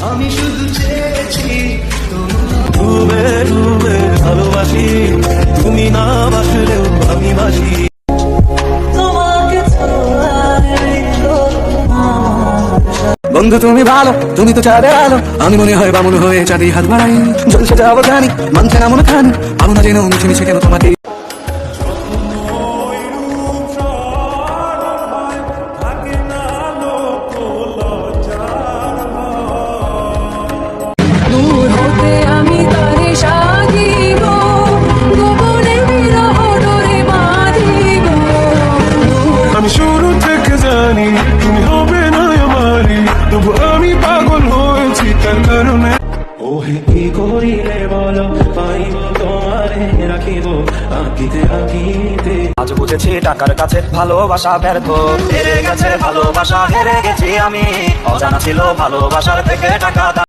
আমি শুধু চেয়েছি ডুবে ডুবে ভালোবাসি, তুমি না বাসলেও আমি বাসি। বন্ধু তুমি ভালো, তুমি তো চাঁদে আলো, আমি মনে হয় বামুন হয়ে চাঁদে হাত বাড়াই। জলসে যাবো জানি, মানছে না মনে খানি, আমি না জেনেও মিছে মিছে কেন তোমাকে। আমি শুরু থেকে জানি তুমি হবে না আমারই, তবু আমি পাগল হয়েছি তার কারণে। ওহে কি করিলে বলো, পাইব তোমারে রাখিব আঁকিতে আঁকিতে। আজ বুঝেছি টাকার কাছে ভালোবাসা ব্যর্থ, হেরে গেছে ভালোবাসা, হেরে গেছি আমি। অজানা ছিল ভালোবাসার থেকে টাকা।